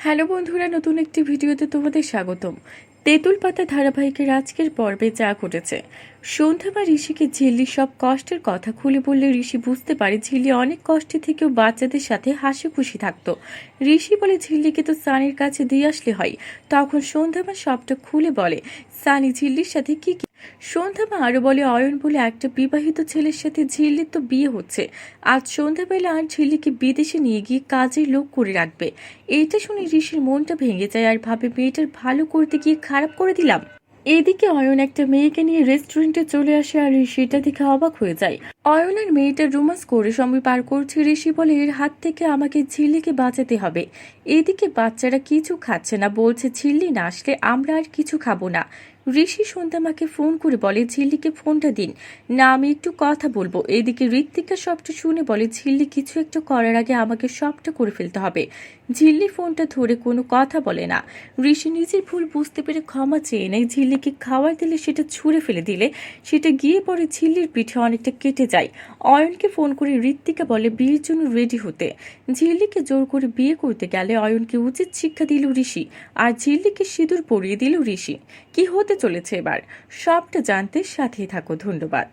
Hello বন্ধুরা, নতুন একটি ভিডিওতে তোমাদের স্বাগতম। তেঁতুল পাতা ধারাবাহিকের আজকের পর্বে যা ঘটেছে, সন্ধ্যা ঋষিকে ঝিল্লি সব কষ্টের কথা খুলে বললে ঋষি বুঝতে পারে ঝিল্লি অনেক কষ্টে থেকেও বাচ্চাদের সাথে হাসি খুশি থাকতো। ঋষি বলে ঝিল্লিকে তো সানির কাছে দিয়ে আসলে হয়। তখন সন্ধ্যা সবটা খুলে বলে সানি ঝিল্লির সাথে কি কি। সন্ধ্যা আরো বলে অয়ন বলে একটা বিবাহিত ছেলের সাথে ঝিল্লির তো বিয়ে হচ্ছে। আজ সন্ধ্যাবেলা আর ঝিল্লিকে বিদেশে নিয়ে গিয়ে কাজের লোক করে রাখবে। এইটা শুনে ঋষির মনটা ভেঙে যায় আর ভাবে মেয়েটার ভালো করতে গিয়ে খারাপ করে দিলাম। এদিকে অয়ন একটা মেয়েকে নিয়ে রেস্টুরেন্টে চলে আসে আর ঋষিটা দেখে অবাক হয়ে যায়। অয়ন আর মেয়েটার রোমান্স করে সময় পার করছে। ঋষি বলে এর হাত থেকে আমাকে ঝিল্লিকে বাঁচাতে হবে। এদিকে বাচ্চারা কিছু খাচ্ছে না, বলছে ঝিল্লি না আসলে আমরা আর কিছু খাবো না। ঋষি সন্ধ্যামাকে ফোন করে বলে ঝিল্লিকে ফোনটা দিন, না আমি একটু কথা বলবো। এদিকে ঋত্বিকা সবটা শুনে বলে ঝিল্লি কিছু একটা করার আগে আমাকে সবটা করে ফেলতে হবে। ঝিল্লি ফোনটা ধরে কোনো কথা বলে না। ঋষি নিজের ভুল বুঝতে পেরে ক্ষমা চেয়ে নেয়। ঝিল্লিকে খাবার দিলে সেটা ছুঁড়ে ফেলে দিলে সেটা গিয়ে পড়ে ঝিল্লির পিঠে, অনেকটা কেটে যায়। অয়নকে ফোন করে ঋত্বিকা বলে বিয়ের জন্য রেডি হতে। ঝিল্লিকে জোর করে বিয়ে করতে গেলে অয়নকে উচিত শিক্ষা দিল ঋষি, আর ঝিল্লিকে সিঁদুর পরিয়ে দিল ঋষি। কি হতে চলেছে এবার, সবটা জানতে সাথেই থাকো। ধন্যবাদ।